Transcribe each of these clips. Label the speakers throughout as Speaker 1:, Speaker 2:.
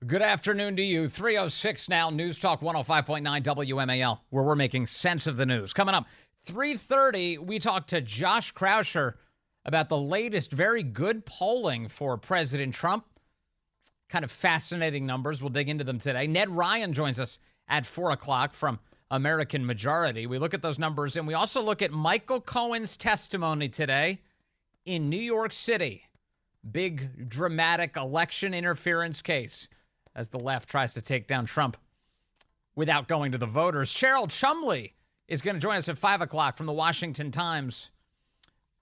Speaker 1: Good afternoon to you. 3:06 now, News Talk 105.9 WMAL, where we're making sense of the news. Coming up, 3:30, we talk to Josh Kraushaar about the latest very good polling for President Trump. Kind of fascinating numbers. We'll dig into them today. Ned Ryan joins us at 4 o'clock from American Majority. We look at those numbers, and we also look at Michael Cohen's testimony today in New York City. Big, dramatic election interference case as the left tries to take down Trump without going to the voters. Cheryl Chumley is going to join us at 5 o'clock from the Washington Times.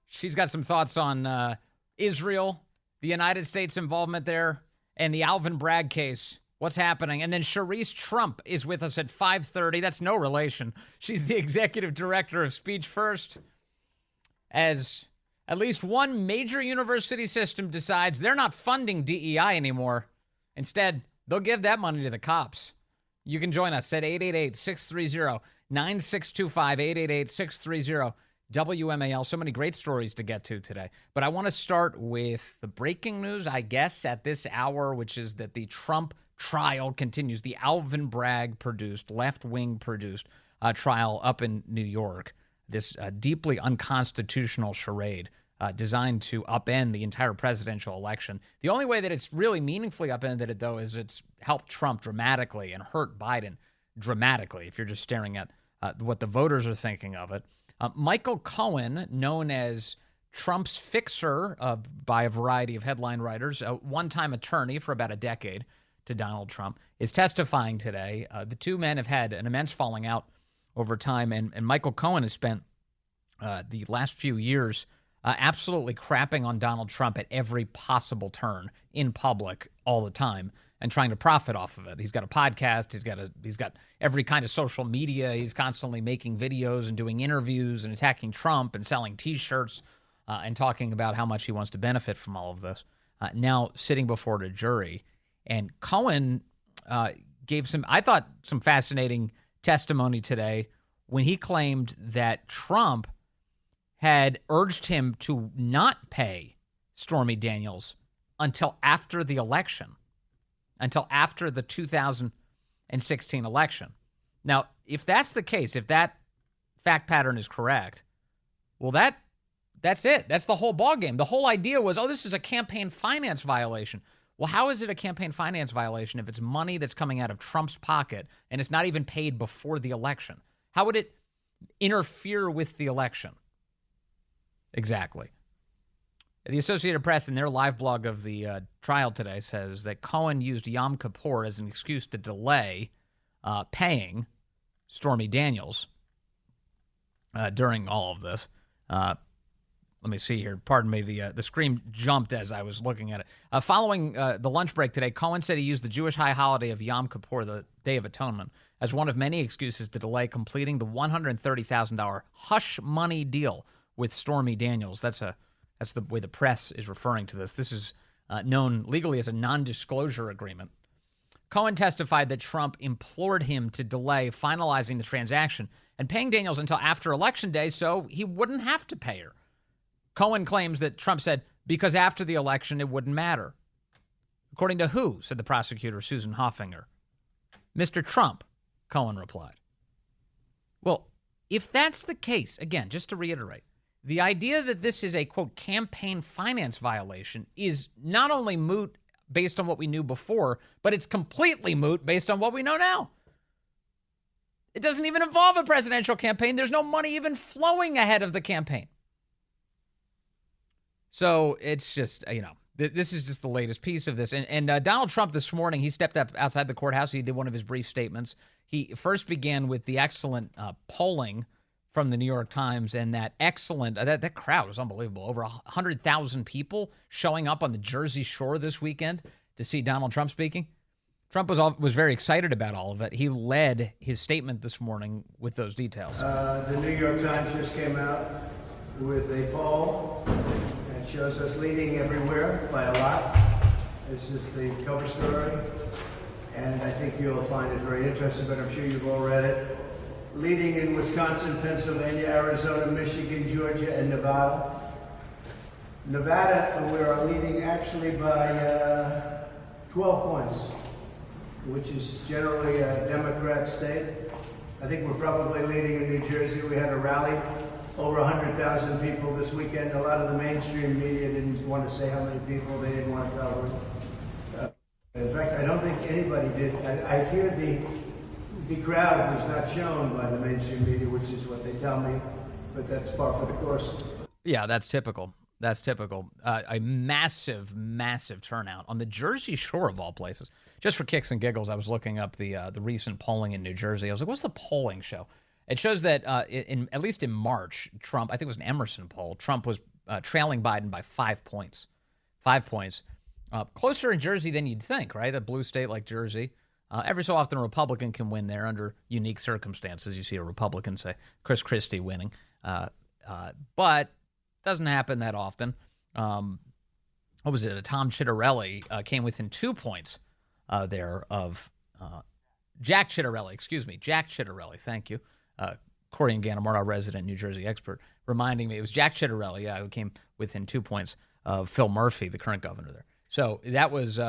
Speaker 1: She's got some thoughts on Israel, the United States involvement there, and the Alvin Bragg case. What's happening? And then Charisse Trump is with us at 5:30. That's no relation. She's the executive director of Speech First. As at least one major university system decides they're not funding DEI anymore. Instead, they'll give that money to the cops. You can join us at 888-630-9625, 888-630-WMAL. So many great stories to get to today. But I want to start with the breaking news, I guess, at this hour, which is that the Trump trial continues. The Alvin Bragg produced, left-wing produced trial up in New York. This deeply unconstitutional charade designed to upend the entire presidential election. The only way that it's really meaningfully upended it, though, is it's helped Trump dramatically and hurt Biden dramatically, if you're just staring at what the voters are thinking of it. Michael Cohen, known as Trump's fixer by a variety of headline writers, a one-time attorney for about a decade to Donald Trump, is testifying today. The two men have had an immense falling out over time, and Michael Cohen has spent the last few years absolutely crapping on Donald Trump at every possible turn in public all the time and trying to profit off of it. He's got a podcast. He's got every kind of social media. He's constantly making videos and doing interviews and attacking Trump and selling T-shirts and talking about how much he wants to benefit from all of this. Now sitting before the jury, and Cohen gave some fascinating testimony today when he claimed that Trump had urged him to not pay Stormy Daniels until after the election, until after the 2016 election. Now, if that's the case, if that fact pattern is correct, well, that's it. That's the whole ballgame. The whole idea was, this is a campaign finance violation. Well, how is it a campaign finance violation if it's money that's coming out of Trump's pocket and it's not even paid before the election? How would it interfere with the election? Exactly. The Associated Press, in their live blog of the trial today, says that Cohen used Yom Kippur as an excuse to delay paying Stormy Daniels during all of this. Let me see here. Pardon me. The screen jumped as I was looking at it. Following the lunch break today, Cohen said he used the Jewish high holiday of Yom Kippur, the Day of Atonement, as one of many excuses to delay completing the $130,000 hush money deal with Stormy Daniels. That's the way the press is referring to this. This is known legally as a non-disclosure agreement. Cohen testified that Trump implored him to delay finalizing the transaction and paying Daniels until after Election Day so he wouldn't have to pay her. Cohen claims that Trump said, because after the election, it wouldn't matter. According to who, said the prosecutor, Susan Hoffinger. Mr. Trump, Cohen replied. Well, if that's the case, again, just to reiterate, the idea that this is a, quote, campaign finance violation is not only moot based on what we knew before, but it's completely moot based on what we know now. It doesn't even involve a presidential campaign. There's no money even flowing ahead of the campaign. So it's just, this is just the latest piece of this. And Donald Trump this morning, he stepped up outside the courthouse. He did one of his brief statements. He first began with the excellent polling from the New York Times, and that excellent, that crowd was unbelievable. Over 100,000 people showing up on the Jersey Shore this weekend to see Donald Trump speaking. Trump was very excited about all of it. He led his statement this morning with those details.
Speaker 2: The New York Times just came out with a poll that shows us leading everywhere by a lot. This is the cover story, and I think you'll find it very interesting, but I'm sure you've all read it. Leading in Wisconsin, Pennsylvania, Arizona, Michigan, Georgia, and Nevada. Nevada, we are leading actually by 12 points. which is generally a Democrat state. I think we're probably leading in New Jersey. We had a rally, over 100,000 people this weekend. A lot of the mainstream media didn't want to say how many people. They didn't want to cover it. In fact, I don't think anybody did. I hear the crowd was not shown by the mainstream media, which is what they tell me, but that's par for the course.
Speaker 1: Yeah, that's typical. That's typical. A massive, massive turnout on the Jersey Shore of all places. Just for kicks and giggles, I was looking up the recent polling in New Jersey. I was like, what's the polling show? It shows that at least in March, Trump, I think it was an Emerson poll, Trump was trailing Biden by 5 points. 5 points. Closer in Jersey than you'd think, right? A blue state like Jersey. Every so often a Republican can win there under unique circumstances. You see a Republican, say, Chris Christie winning. But doesn't happen that often. What was it? Tom Chittarelli came within 2 points there of Jack Chittarelli. Excuse me, Jack Chittarelli. Thank you. Corey and Ganamara, resident New Jersey expert, reminding me it was Jack Chittarelli who came within 2 points of Phil Murphy, the current governor there. So that was,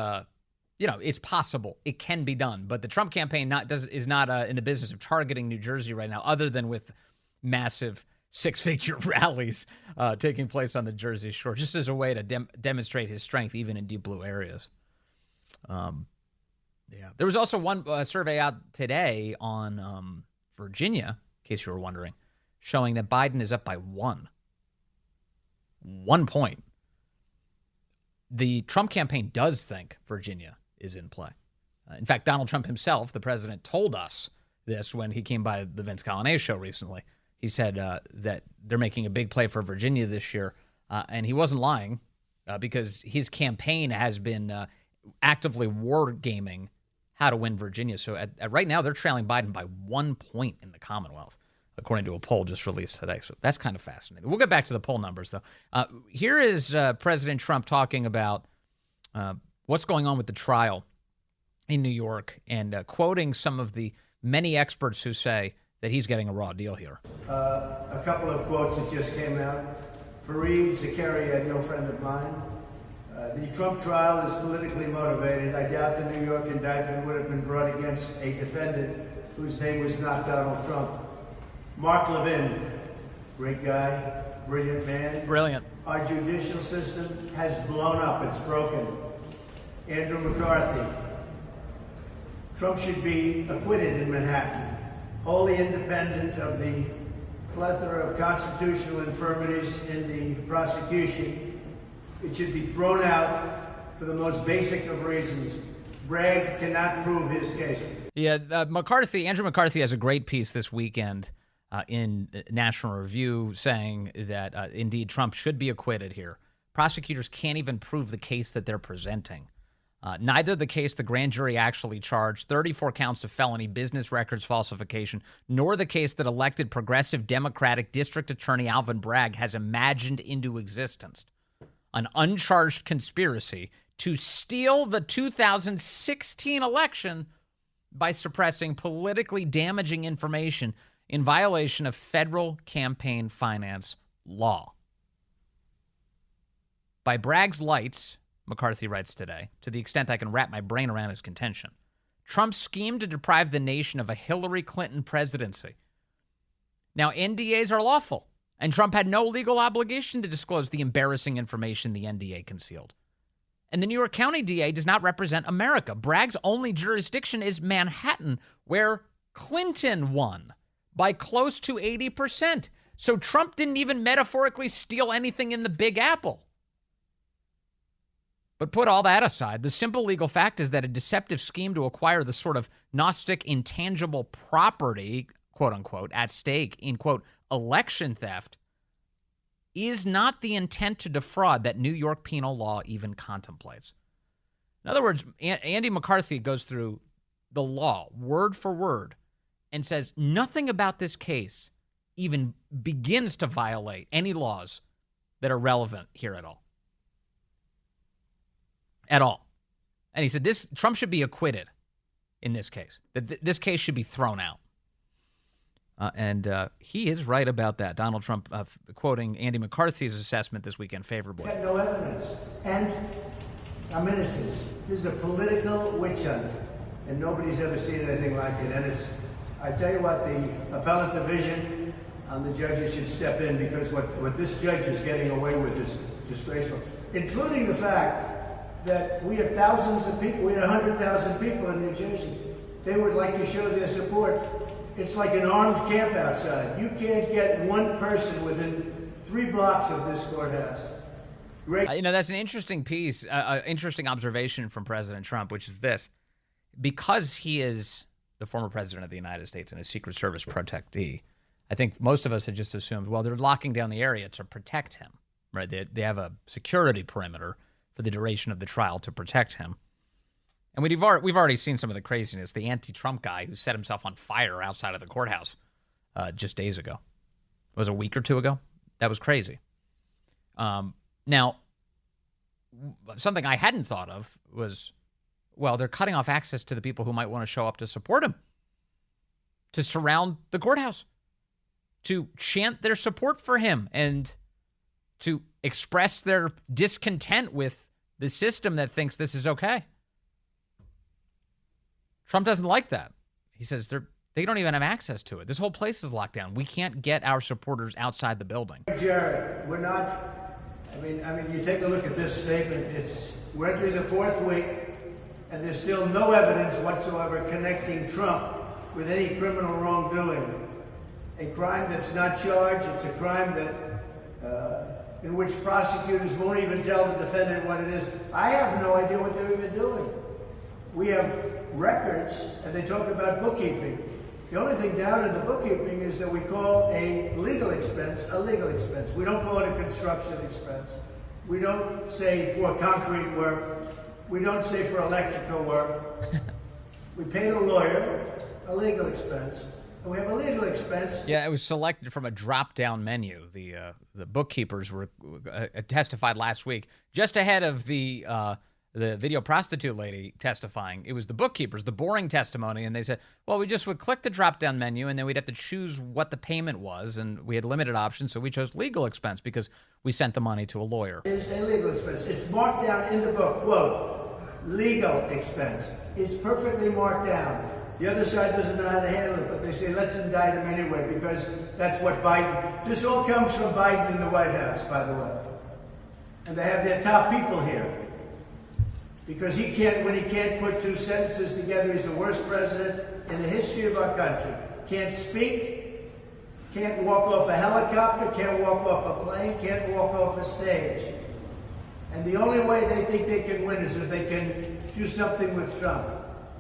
Speaker 1: it's possible. It can be done. But the Trump campaign is not in the business of targeting New Jersey right now, other than with massive six-figure rallies taking place on the Jersey Shore, just as a way to demonstrate his strength even in deep blue areas. There was also one survey out today on Virginia, in case you were wondering, showing that Biden is up by 1 point. The Trump campaign does think Virginia is in play. In fact, Donald Trump himself, the president, told us this when he came by the Vince Coglianese show recently. He said that they're making a big play for Virginia this year, and he wasn't lying because his campaign has been actively wargaming how to win Virginia. So at right now, they're trailing Biden by 1 point in the Commonwealth, according to a poll just released today. So that's kind of fascinating. We'll get back to the poll numbers, though. Here is President Trump talking about what's going on with the trial in New York and quoting some of the many experts who say that he's getting a raw deal here.
Speaker 2: A couple of quotes that just came out. Fareed Zakaria, no friend of mine. The Trump trial is politically motivated. I doubt the New York indictment would have been brought against a defendant whose name was not Donald Trump. Mark Levin, great guy, brilliant man.
Speaker 1: Brilliant.
Speaker 2: Our judicial system has blown up. It's broken. Andrew McCarthy. Trump should be acquitted in Manhattan, wholly independent of the plethora of constitutional infirmities in the prosecution. It should be thrown out for the most basic of reasons. Bragg cannot prove his case.
Speaker 1: Yeah, Andrew McCarthy has a great piece this weekend in National Review saying that, indeed, Trump should be acquitted here. Prosecutors can't even prove the case that they're presenting. Neither the case the grand jury actually charged, 34 counts of felony business records falsification, nor the case that elected progressive Democratic District Attorney Alvin Bragg has imagined into existence. An uncharged conspiracy to steal the 2016 election by suppressing politically damaging information in violation of federal campaign finance law. By Bragg's lights, McCarthy writes today, to the extent I can wrap my brain around his contention, Trump schemed to deprive the nation of a Hillary Clinton presidency. Now, NDAs are lawful, and Trump had no legal obligation to disclose the embarrassing information the NDA concealed. And the New York County DA does not represent America. Bragg's only jurisdiction is Manhattan, where Clinton won by close to 80%. So Trump didn't even metaphorically steal anything in the Big Apple. But put all that aside, the simple legal fact is that a deceptive scheme to acquire the sort of Gnostic intangible property, quote unquote, at stake in, quote, election theft is not the intent to defraud that New York penal law even contemplates. In other words, Andy McCarthy goes through the law word for word and says nothing about this case even begins to violate any laws that are relevant here at all. At all. And he said Trump should be acquitted in this case. That this case should be thrown out. And he is right about that. Donald Trump quoting Andy McCarthy's assessment this weekend favorably.
Speaker 2: I have no evidence. And I'm innocent. This is a political witch hunt. and nobody's ever seen anything like it. And I tell you what, the appellate division on the judges should step in, because what this judge is getting away with is disgraceful, including the fact that we have thousands of people, we had 100,000 people in New Jersey. They would like to show their support. It's like an armed camp outside. You can't get one person within 3 blocks of this courthouse. Great.
Speaker 1: That's an interesting piece, interesting observation from President Trump, which is this. Because he is the former president of the United States and a Secret Service protectee, I think most of us had just assumed, well, they're locking down the area to protect him, right? They have a security perimeter for the duration of the trial to protect him. And we've already seen some of the craziness. The anti-Trump guy who set himself on fire outside of the courthouse just days ago. It was a week or two ago. That was crazy. Now, something I hadn't thought of was, well, they're cutting off access to the people who might want to show up to support him, to surround the courthouse, to chant their support for him, and to express their discontent with the system that thinks this is okay. Trump doesn't like that. He says they don't even have access to it. This whole place is locked down. We can't get our supporters outside the building.
Speaker 2: Jared, we're not, I mean, you take a look at this statement. We're entering the 4th week, and there's still no evidence whatsoever connecting Trump with any criminal wrongdoing. A crime that's not charged. It's a crime that in which prosecutors won't even tell the defendant what it is. I have no idea what they're even doing. We have records, and they talk about bookkeeping. The only thing down in the bookkeeping is that we call a legal expense a legal expense. We don't call it a construction expense. We don't say for concrete work. We don't say for electrical work. We paid a lawyer a legal expense. And we have a legal expense.
Speaker 1: Yeah, it was selected from a drop-down menu. The bookkeepers were testified last week, just ahead of the video prostitute lady testifying. It was the bookkeepers, the boring testimony, and they said, well, we just would click the drop-down menu, and then we'd have to choose what the payment was, and we had limited options, so we chose legal expense because we sent the money to a lawyer.
Speaker 2: It's a legal expense. It's marked down in the book, quote, legal expense. It's perfectly marked down. The other side doesn't know how to handle it, but they say, let's indict him anyway, because that's what Biden... This all comes from Biden in the White House, by the way. And they have their top people here. Because when he can't put 2 sentences together, he's the worst president in the history of our country. Can't speak, can't walk off a helicopter, can't walk off a plane, can't walk off a stage. And the only way they think they can win is if they can do something with Trump.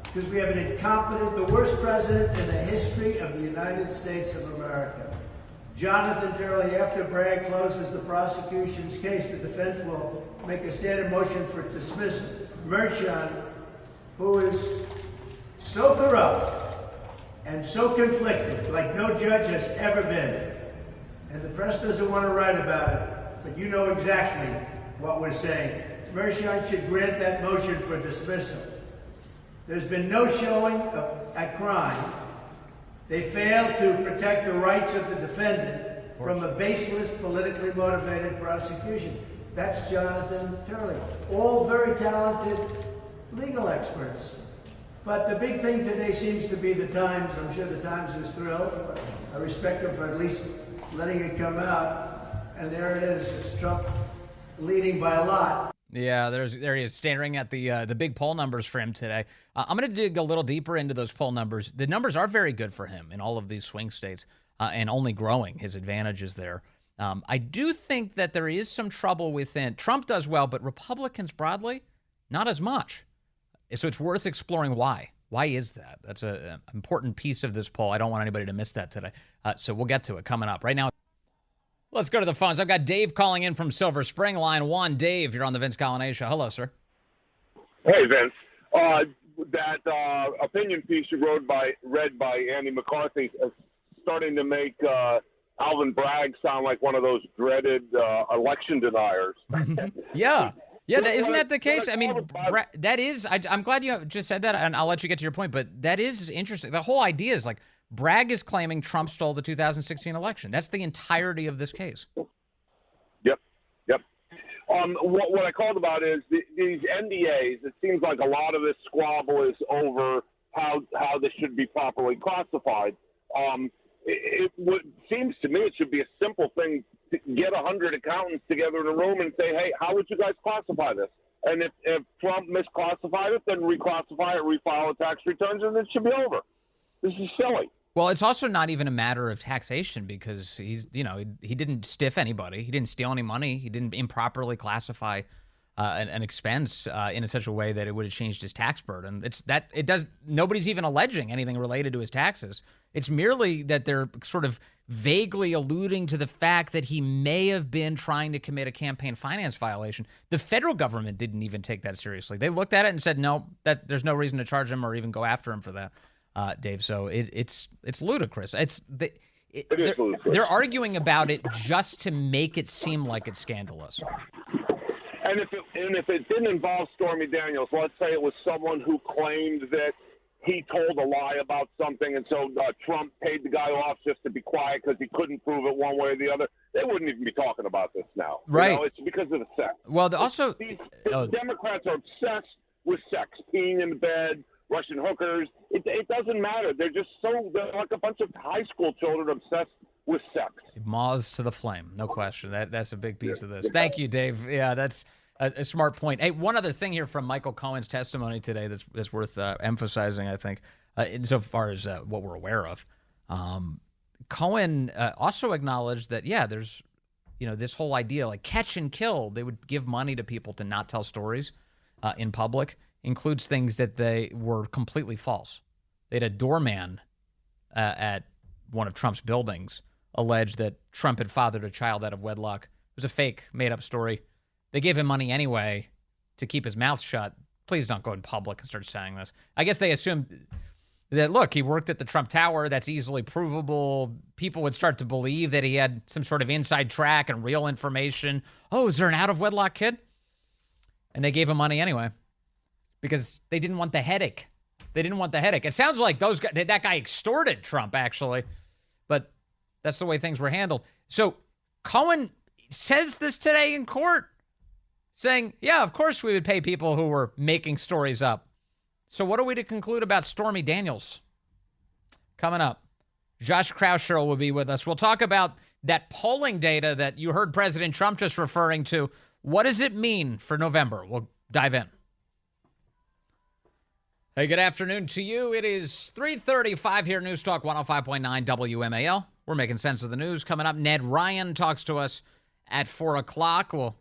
Speaker 2: Because we have an incompetent, the worst president in the history of the United States of America. Jonathan Turley, after Bragg closes the prosecution's case, the defense will make a standard motion for dismissal. Mershon, who is so corrupt and so conflicted, like no judge has ever been, and the press doesn't want to write about it, but you know exactly what we're saying. Mershon should grant that motion for dismissal. There's been no showing of a crime. They failed to protect the rights of the defendant from a baseless, politically motivated prosecution. That's Jonathan Turley. All very talented legal experts. But the big thing today seems to be the Times. I'm sure the Times is thrilled. I respect them for at least letting it come out. And there it is. It's Trump leading by a lot.
Speaker 1: Yeah, there he is staring at the big poll numbers for him today. I'm going to dig a little deeper into those poll numbers. The numbers are very good for him in all of these swing states and only growing. His advantages there. I do think that there is some trouble within. Trump does well, but Republicans broadly, not as much. So it's worth exploring why. Why is that? That's an important piece of this poll. I don't want anybody to miss that today. So we'll get to it coming up. Right now, let's go to the phones. I've got Dave calling in from Silver Spring, line 1. Dave, you're on the Vince Coglianese Show. Hello, sir.
Speaker 3: Hey, Vince. That opinion piece you read by Andy McCarthy is starting to make Alvin Bragg sound like one of those dreaded election deniers.
Speaker 1: Yeah. Yeah, isn't that the case? I mean, that is, I'm glad you just said that, and I'll let you get to your point, but that is interesting. The whole idea is like, Bragg is claiming Trump stole the 2016 election. That's the entirety of this case.
Speaker 3: Yep. What I called about is these NDAs. It seems like a lot of this squabble is over how this should be properly classified. Seems to me it should be a simple thing to get 100 accountants together in a room and say, hey, how would you guys classify this? And if Trump misclassified it, then reclassify it, refile the tax returns, and it should be over. This is silly.
Speaker 1: Well, it's also not even a matter of taxation because he didn't stiff anybody. He didn't steal any money. He didn't improperly classify an expense in such a way that it would have changed his tax burden. Nobody's even alleging anything related to his taxes. It's merely that they're sort of vaguely alluding to the fact that he may have been trying to commit a campaign finance violation. The federal government didn't even take that seriously. They looked at it and said, no, that there's no reason to charge him or even go after him for that. Dave, so it's ludicrous. They're arguing about it just to make it seem like it's scandalous.
Speaker 3: And if it didn't involve Stormy Daniels, let's say it was someone who claimed that he told a lie about something, and so Trump paid the guy off just to be quiet because he couldn't prove it one way or the other, they wouldn't even be talking about this now.
Speaker 1: Right?
Speaker 3: It's because of the sex.
Speaker 1: Well,
Speaker 3: these Democrats are obsessed with sex, peeing in bed, Russian hookers. It doesn't matter. They're like a bunch of high school children obsessed with sex.
Speaker 1: Moths to the flame, no question. That's a big piece of this. Thank you, Dave. Yeah, that's a smart point. Hey, one other thing here from Michael Cohen's testimony today that's worth emphasizing, I think, insofar as what we're aware of. Cohen also acknowledged that, there's, this whole idea like catch and kill. They would give money to people to not tell stories in public. Includes things that they were completely false. They had a doorman at one of Trump's buildings allege that Trump had fathered a child out of wedlock. It was a fake, made-up story. They gave him money anyway to keep his mouth shut. Please don't go in public and start saying this. I guess they assumed that, look, he worked at the Trump Tower. That's easily provable. People would start to believe that he had some sort of inside track and real information. Oh, is there an out-of-wedlock kid? And they gave him money anyway. Because they didn't want the headache. It sounds like that guy extorted Trump, actually. But that's the way things were handled. So Cohen says this today in court, saying, yeah, of course we would pay people who were making stories up. So what are we to conclude about Stormy Daniels? Coming up, Josh Kraushaar will be with us. We'll talk about that polling data that you heard President Trump just referring to. What does it mean for November? We'll dive in. Hey, good afternoon to you. It is 3:35 here, News Talk 105.9 WMAL. We're making sense of the news. Coming up, Ned Ryan talks to us at 4 o'clock. We'll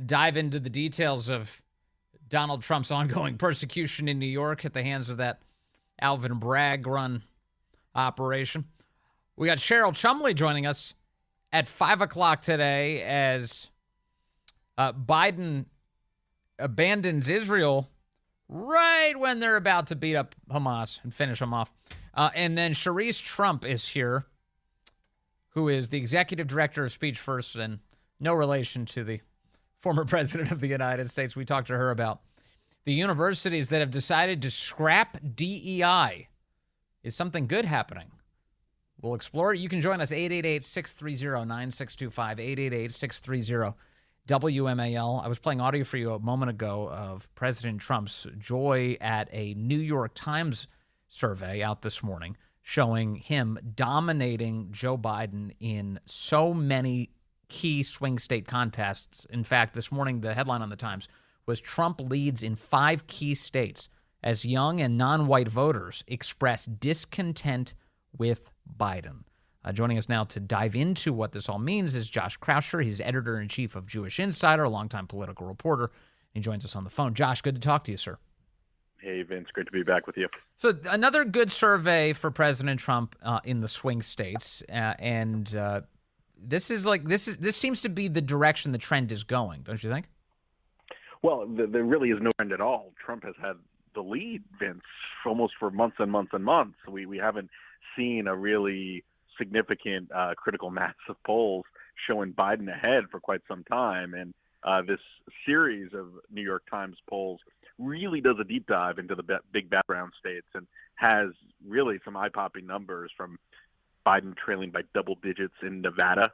Speaker 1: dive into the details of Donald Trump's ongoing persecution in New York at the hands of that Alvin Bragg run operation. We got Cheryl Chumley joining us at 5 o'clock today as Biden abandons Israel right when they're about to beat up Hamas and finish them off. And then Charisse Trump is here, who is the executive director of Speech First and no relation to the former president of the United States. We talked to her about the universities that have decided to scrap DEI. Is something good happening? We'll explore it. You can join us, 888-630-9625, 888-630-WMAL. I was playing audio for you a moment ago of President Trump's joy at a New York Times survey out this morning showing him dominating Joe Biden in so many key swing state contests. In fact, this morning, the headline on the Times was Trump leads in 5 key states as young and non-white voters express discontent with Biden. Joining us now to dive into what this all means is Josh Kraushaar. He's editor-in-chief of Jewish Insider, a longtime political reporter. He joins us on the phone. Josh, good to talk to you, sir.
Speaker 4: Hey, Vince. Great to be back with you.
Speaker 1: So another good survey for President Trump in the swing states. This seems to be the direction the trend is going, don't you think?
Speaker 4: Well, there really is no trend at all. Trump has had the lead, Vince, almost for months and months and months. We haven't seen a really significant critical mass of polls showing Biden ahead for quite some time. And this series of New York Times polls really does a deep dive into the big battleground states and has really some eye-popping numbers, from Biden trailing by double digits in Nevada.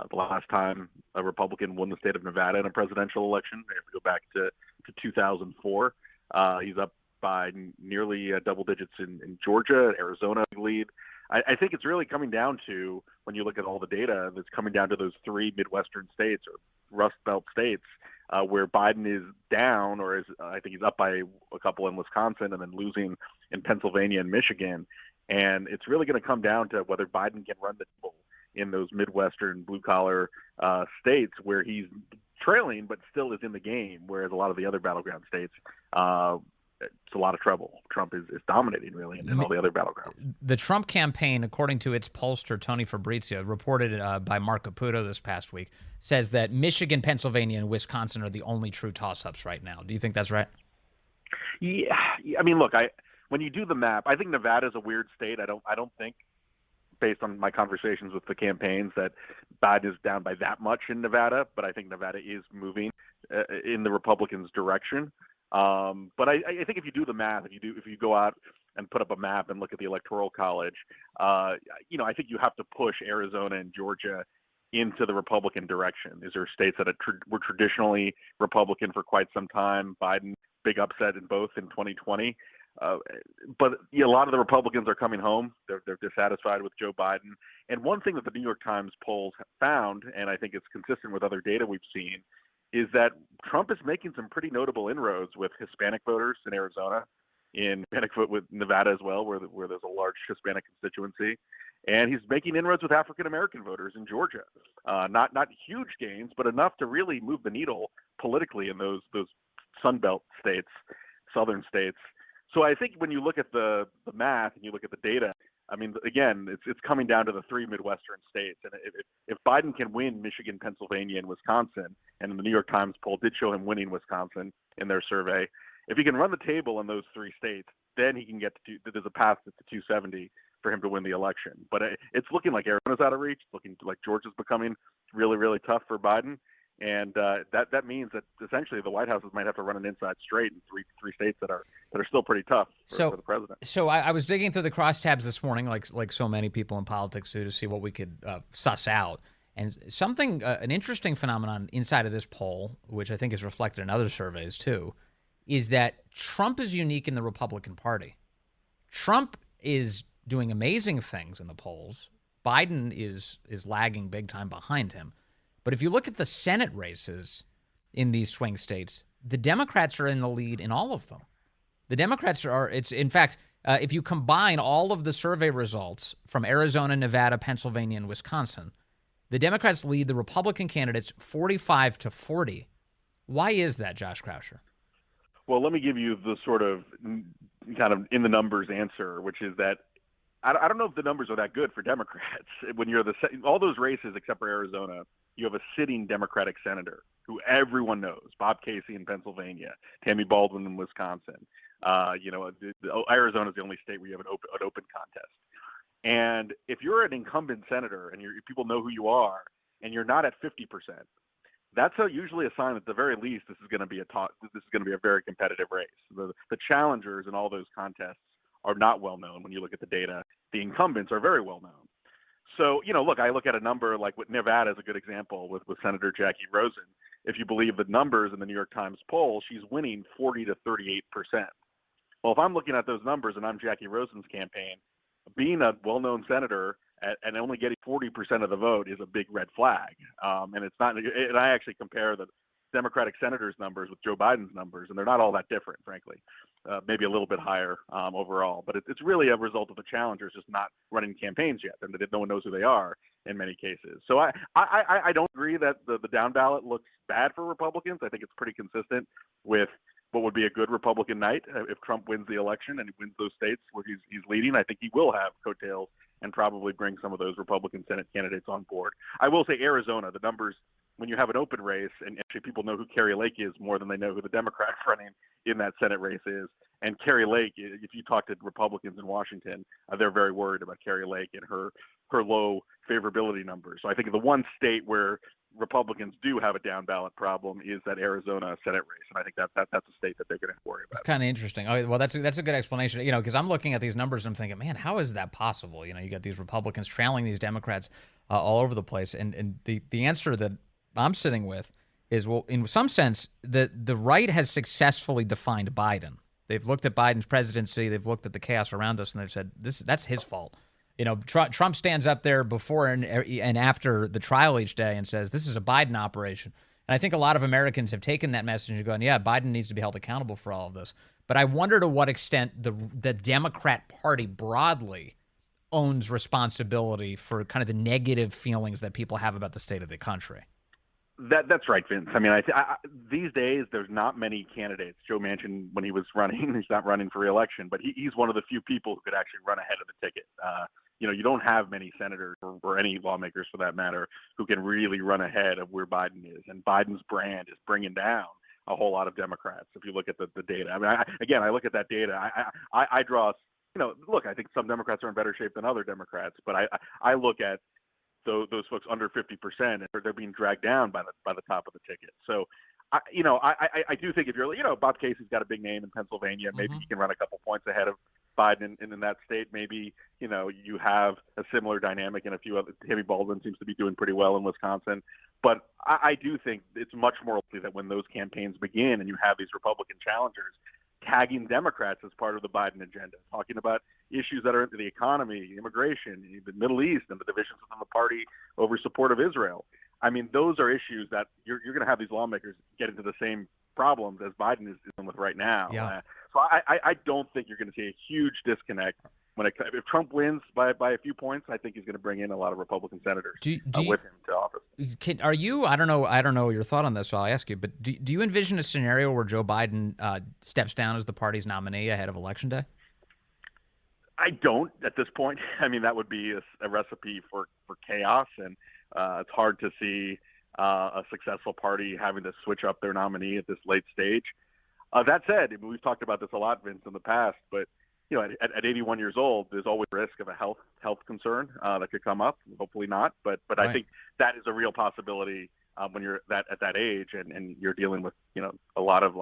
Speaker 4: The last time a Republican won the state of Nevada in a presidential election, we have to go back to 2004. He's up by nearly double digits in Georgia, Arizona lead. I think it's really coming down to, when you look at all the data, that's coming down to those three Midwestern states or Rust Belt states where Biden is down, or I think he's up by a couple in Wisconsin and then losing in Pennsylvania and Michigan. And it's really going to come down to whether Biden can run the table in those Midwestern blue-collar states where he's trailing but still is in the game, whereas a lot of the other battleground states, it's a lot of trouble. Trump is dominating, really, in all the other battlegrounds.
Speaker 1: The Trump campaign, according to its pollster, Tony Fabrizio, reported by Mark Caputo this past week, says that Michigan, Pennsylvania, and Wisconsin are the only true toss-ups right now. Do you think that's right?
Speaker 4: Yeah. I mean, look, when you do the map, I think Nevada is a weird state. I don't think, based on my conversations with the campaigns, that Biden is down by that much in Nevada, but I think Nevada is moving in the Republicans' direction. But I think if you do the math, if you go out and put up a map and look at the Electoral College, I think you have to push Arizona and Georgia into the Republican direction. These are states that were traditionally Republican for quite some time. Biden, big upset in both in 2020. But a lot of the Republicans are coming home. They're dissatisfied with Joe Biden. And one thing that the New York Times polls found, and I think it's consistent with other data we've seen, is that Trump is making some pretty notable inroads with Hispanic voters in Arizona, with Nevada as well, where there's a large Hispanic constituency. And he's making inroads with African-American voters in Georgia. Not huge gains, but enough to really move the needle politically in those Sun Belt states, southern states. So I think when you look at the math and you look at the data, I mean, again, it's coming down to the three Midwestern states. And if Biden can win Michigan, Pennsylvania, and Wisconsin, and the New York Times poll did show him winning Wisconsin in their survey, if he can run the table in those three states, then he can get there's a path to 270 for him to win the election. But it's looking like Arizona's out of reach. It's looking like Georgia's becoming really, really tough for Biden. And that means that essentially the White House might have to run an inside straight in three states that are still pretty tough for the president.
Speaker 1: So I was digging through the crosstabs this morning, like so many people in politics do, to see what we could suss out. And something, an interesting phenomenon inside of this poll, which I think is reflected in other surveys too, is that Trump is unique in the Republican Party. Trump is doing amazing things in the polls. Biden is lagging big time behind him. But if you look at the Senate races in these swing states, the Democrats are in the lead in all of them. The Democrats are, in fact, if you combine all of the survey results from Arizona, Nevada, Pennsylvania, and Wisconsin, the Democrats lead the Republican candidates 45-40. Why is that, Josh Kraushaar?
Speaker 4: Well, let me give you the sort of kind of in the numbers answer, which is that I don't know if the numbers are that good for Democrats. When you're all those races except for Arizona, you have a sitting Democratic senator who everyone knows, Bob Casey in Pennsylvania, Tammy Baldwin in Wisconsin. Arizona is the only state where you have an open contest. And if you're an incumbent senator and people know who you are, and you're not at 50%, that's usually a sign that at the very least this is going to be a very competitive race. The challengers in all those contests are not well known. When you look at the data, the incumbents are very well known. So, look, I look at a number like with Nevada is a good example with Senator Jackie Rosen. If you believe the numbers in the New York Times poll, she's winning 40 to 38%. Well, if I'm looking at those numbers and I'm Jackie Rosen's campaign, being a well-known senator and only getting 40% of the vote is a big red flag. And it's not. And I actually compare the Democratic senators' numbers with Joe Biden's numbers, and they're not all that different, frankly. Maybe a little bit higher overall, but it's really a result of the challengers just not running campaigns yet, and no one knows who they are in many cases. So I don't agree that the down ballot looks bad for Republicans. I think it's pretty consistent with what would be a good Republican night if Trump wins the election and he wins those states where he's leading. I think he will have coattails and probably bring some of those Republican Senate candidates on board. I will say Arizona, the numbers, when you have an open race and actually people know who Carrie Lake is more than they know who the Democrat running in that Senate race is. And Carrie Lake, if you talk to Republicans in Washington, they're very worried about Carrie Lake and her low favorability numbers. So I think the one state where Republicans do have a down ballot problem is that Arizona Senate race, and I think that's a state that they're going to worry about.
Speaker 1: It's kind of interesting. Oh, well, that's a good explanation. Because I'm looking at these numbers and I'm thinking, man, how is that possible? You got these Republicans trailing these Democrats all over the place, and the answer that I'm sitting with is, well, in some sense, the right has successfully defined Biden. They've looked at Biden's presidency. They've looked at the chaos around us, and they've said that's his fault. Trump stands up there before and after the trial each day and says this is a Biden operation. And I think a lot of Americans have taken that message and gone, yeah, Biden needs to be held accountable for all of this. But I wonder to what extent the Democrat Party broadly owns responsibility for kind of the negative feelings that people have about the state of the country.
Speaker 4: That's right, Vince. I mean, these days there's not many candidates. Joe Manchin, when he was running, he's not running for re-election, but he's one of the few people who could actually run ahead of the ticket. You don't have many senators or any lawmakers for that matter who can really run ahead of where Biden is. And Biden's brand is bringing down a whole lot of Democrats. If you look at the data, I mean, I look at that data. I draw, look, I think some Democrats are in better shape than other Democrats, but I look at those folks under 50%, and they're being dragged down by the top of the ticket. So, I do think if you're, Bob Casey's got a big name in Pennsylvania. Maybe he can run a couple points ahead of Biden in that state. Maybe, you have a similar dynamic in a few other. Tammy Baldwin seems to be doing pretty well in Wisconsin. But I do think it's much more likely that when those campaigns begin and you have these Republican challengers tagging Democrats as part of the Biden agenda, talking about issues that are into the economy, immigration, the Middle East, and the divisions within the party over support of Israel. I mean, those are issues that you're going to have these lawmakers get into the same problems as Biden is dealing with right now.
Speaker 1: Yeah.
Speaker 4: So I don't think you're going to see a huge disconnect if Trump wins by a few points. I think he's going to bring in a lot of Republican senators with him to office.
Speaker 1: I don't know your thought on this, so I'll ask you. But do you envision a scenario where Joe Biden steps down as the party's nominee ahead of Election Day?
Speaker 4: I don't at this point. I mean, that would be a recipe for chaos, and it's hard to see a successful party having to switch up their nominee at this late stage. That said, I mean, we've talked about this a lot, Vince, in the past, but at 81 years old, there's always risk of a health concern that could come up. Hopefully not, but right. I think that is a real possibility when you're at that age and you're dealing with a lot of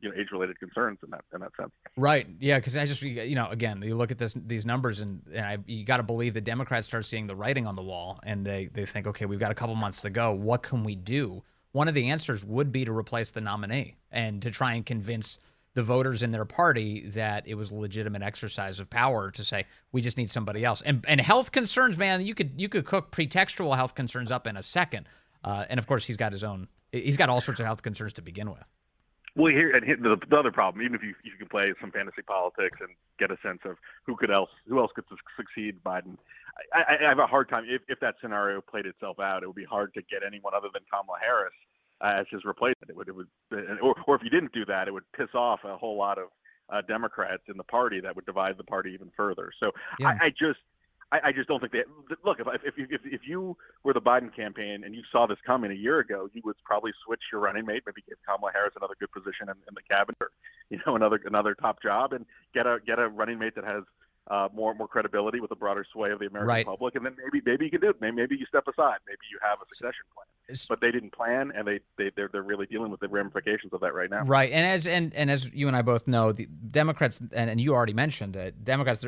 Speaker 4: age-related concerns in that sense.
Speaker 1: Right. Yeah. Because I just again, you look at these numbers and you got to believe the Democrats start seeing the writing on the wall and they think, okay, we've got a couple months to go. What can we do? One of the answers would be to replace the nominee and to try and convince the voters in their party that it was a legitimate exercise of power to say we just need somebody else. And health concerns, man, you could cook pretextual health concerns up in a second. And of course, he's got all sorts of health concerns to begin with.
Speaker 4: Well, here the other problem, even if you can play some fantasy politics and get a sense of who else could succeed Biden, I have a hard time if that scenario played itself out. It would be hard to get anyone other than Kamala Harris as his replacement. Or if you didn't do that, it would piss off a whole lot of Democrats in the party that would divide the party even further. So yeah. I just don't think that. Look, if you were the Biden campaign and you saw this coming a year ago, you would probably switch your running mate, maybe give Kamala Harris another good position in the cabinet, or another top job, and get a running mate that has more credibility with a broader sway of the American public, and then maybe you can do it. Maybe you step aside. Maybe you have a succession plan. But they didn't plan, and they're really dealing with the ramifications of that right now. Right,
Speaker 1: and as you and I both know, the Democrats, and you already mentioned it, Democrats,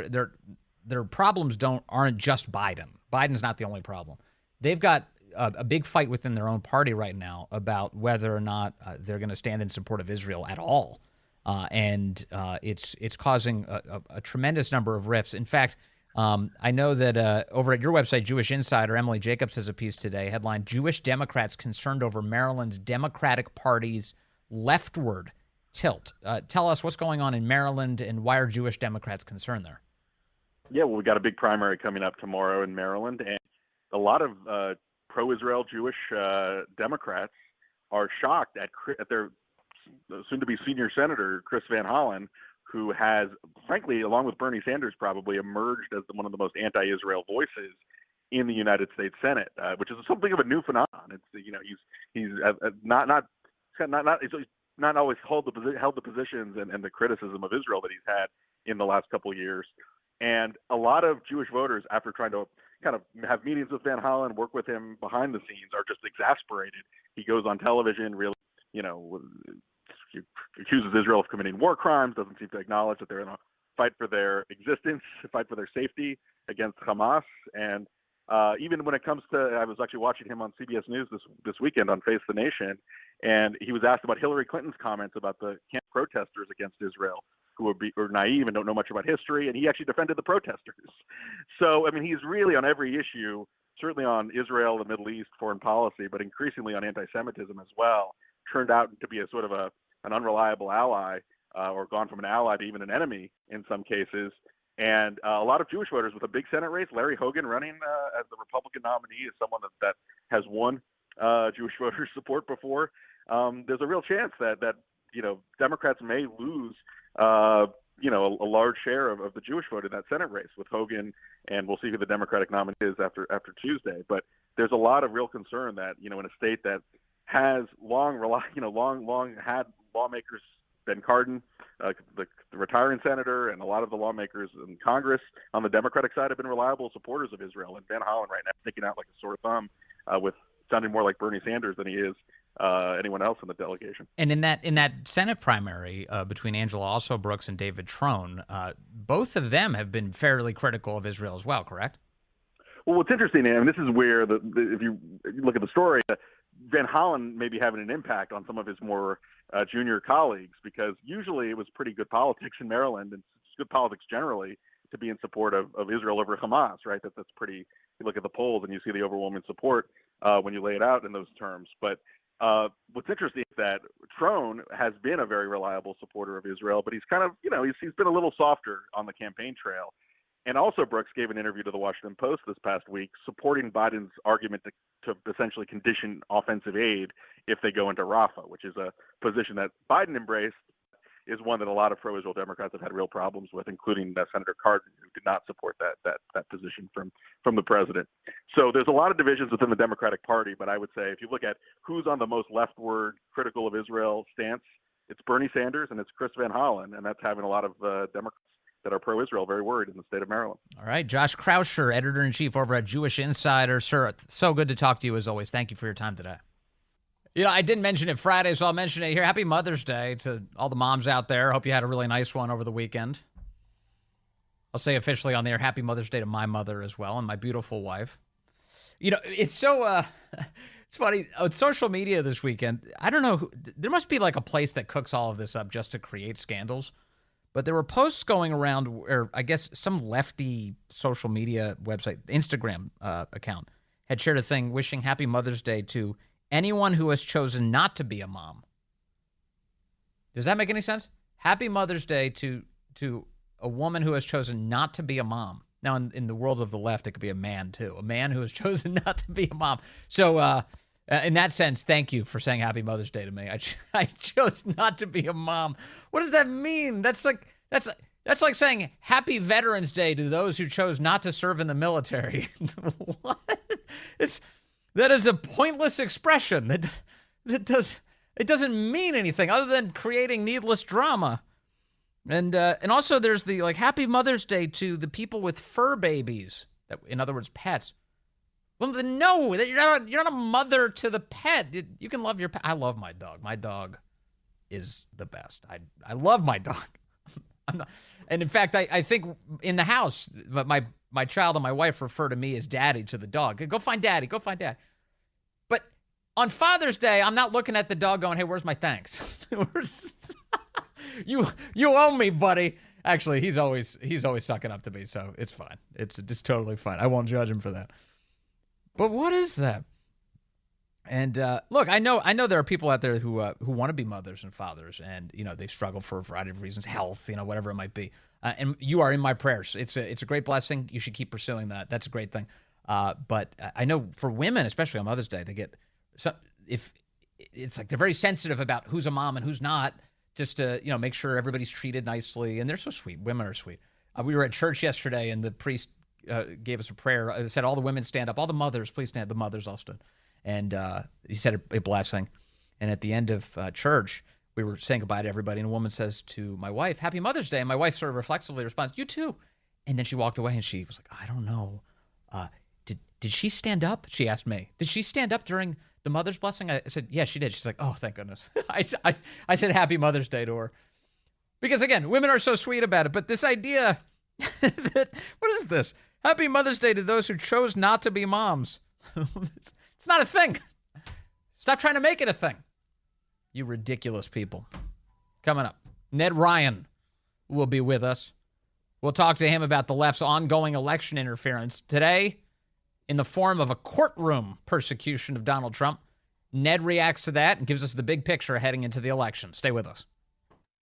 Speaker 1: their problems aren't just Biden. Biden's not the only problem. They've got a big fight within their own party right now about whether or not they're going to stand in support of Israel at all. And it's causing a tremendous number of rifts. In fact, I know that over at your website, Jewish Insider, Emily Jacobs has a piece today, headline, Jewish Democrats concerned over Maryland's Democratic Party's leftward tilt. Tell us what's going on in Maryland and why are Jewish Democrats concerned there?
Speaker 4: Yeah, well, we got a big primary coming up tomorrow in Maryland, and a lot of pro-Israel Jewish Democrats are shocked at their soon-to-be senior senator, Chris Van Hollen, who has, frankly, along with Bernie Sanders, probably emerged as one of the most anti-Israel voices in the United States Senate, which is something of a new phenomenon. It's he's not always held the positions and the criticism of Israel that he's had in the last couple of years. And a lot of Jewish voters, after trying to kind of have meetings with Van Hollen, work with him behind the scenes, are just exasperated. He goes on television, really, accuses Israel of committing war crimes, doesn't seem to acknowledge that they're in a fight for their existence, a fight for their safety against Hamas. And even when it comes to, I was actually watching him on CBS News this weekend on Face the Nation, and he was asked about Hillary Clinton's comments about the camp protesters against Israel, who are naive and don't know much about history, and he actually defended the protesters. So, I mean, he's really on every issue, certainly on Israel, the Middle East, foreign policy, but increasingly on anti-Semitism as well, turned out to be a sort of an unreliable ally, or gone from an ally to even an enemy in some cases. And a lot of Jewish voters with a big Senate race, Larry Hogan running as the Republican nominee is someone that has won Jewish voters' support before. There's a real chance that Democrats may lose a large share of the Jewish vote in that Senate race with Hogan, and we'll see who the Democratic nominee is after Tuesday. But there's a lot of real concern that in a state that has long had lawmakers, Ben Cardin, the retiring senator, and a lot of the lawmakers in Congress on the Democratic side have been reliable supporters of Israel. And Van Hollen right now sticking out like a sore thumb, with sounding more like Bernie Sanders than he is anyone else in the delegation.
Speaker 1: And in that Senate primary between Angela Alsobrooks and David Trone, both of them have been fairly critical of Israel as well, correct?
Speaker 4: Well, what's interesting, and this is where if you look at the story, Van Hollen may be having an impact on some of his more junior colleagues, because usually it was pretty good politics in Maryland, and it's good politics generally to be in support of Israel over Hamas, right? That's pretty. You look at the polls and you see the overwhelming support when you lay it out in those terms. But what's interesting is that Trone has been a very reliable supporter of Israel, but he's kind of, he's been a little softer on the campaign trail. And also Brooks gave an interview to the Washington Post this past week supporting Biden's argument to essentially condition offensive aid if they go into Rafah, which is a position that Biden embraced, is one that a lot of pro-Israel Democrats have had real problems with, including Senator Cardin, who did not support that position from the president. So there's a lot of divisions within the Democratic Party, but I would say if you look at who's on the most leftward critical of Israel stance, it's Bernie Sanders and it's Chris Van Hollen, and that's having a lot of Democrats that are pro-Israel very worried in the state of Maryland. All
Speaker 1: right. Josh Kraushaar, editor-in-chief over at Jewish Insider. Sir, so good to talk to you as always. Thank you for your time today. I didn't mention it Friday, so I'll mention it here. Happy Mother's Day to all the moms out there. Hope you had a really nice one over the weekend. I'll say officially on there, Happy Mother's Day to my mother as well and my beautiful wife. It's so it's funny. On social media this weekend, I don't know, there must be like a place that cooks all of this up just to create scandals. But there were posts going around where I guess some lefty social media website, Instagram account, had shared a thing wishing Happy Mother's Day to anyone who has chosen not to be a mom. Does that make any sense? Happy Mother's Day to a woman who has chosen not to be a mom. Now, in the world of the left, it could be a man, too. A man who has chosen not to be a mom. So, in that sense, thank you for saying Happy Mother's Day to me. I chose not to be a mom. What does that mean? That's like saying Happy Veterans Day to those who chose not to serve in the military. What? That is a pointless expression. It doesn't mean anything other than creating needless drama. And also there's the Happy Mother's Day to the people with fur babies. That, in other words, pets. Well, no, you're not a mother to the pet. You can love your pet. I love my dog. My dog is the best. I love my dog. And in fact, I think in the house, my child and my wife refer to me as daddy to the dog. Go find daddy. Go find dad. But on Father's Day, I'm not looking at the dog going, hey, where's my thanks? You owe me, buddy. Actually, he's always sucking up to me, so it's fine. It's totally fine. I won't judge him for that. But what is that? And look, I know there are people out there who want to be mothers and fathers, and they struggle for a variety of reasons, health, whatever it might be. And you are in my prayers. It's a great blessing. You should keep pursuing that. That's a great thing. But I know for women, especially on Mother's Day, they get if it's like they're very sensitive about who's a mom and who's not, just to make sure everybody's treated nicely. And they're so sweet. Women are sweet. We were at church yesterday, and the priest gave us a prayer. Said, all the women stand up. All the mothers, please stand. The mothers all stood. And he said a blessing. And at the end of church, we were saying goodbye to everybody. And a woman says to my wife, Happy Mother's Day. And my wife sort of reflexively responds, you too. And then she walked away and she was like, I don't know. Did she stand up? She asked me. Did she stand up during the mother's blessing? I said, yeah, she did. She's like, oh, thank goodness. I said Happy Mother's Day to her. Because again, women are so sweet about it. But this idea that, what is this? Happy Mother's Day to those who chose not to be moms. It's not a thing. Stop trying to make it a thing. You ridiculous people. Coming up, Ned Ryan will be with us. We'll talk to him about the left's ongoing election interference today in the form of a courtroom persecution of Donald Trump. Ned reacts to that and gives us the big picture heading into the election. Stay with us.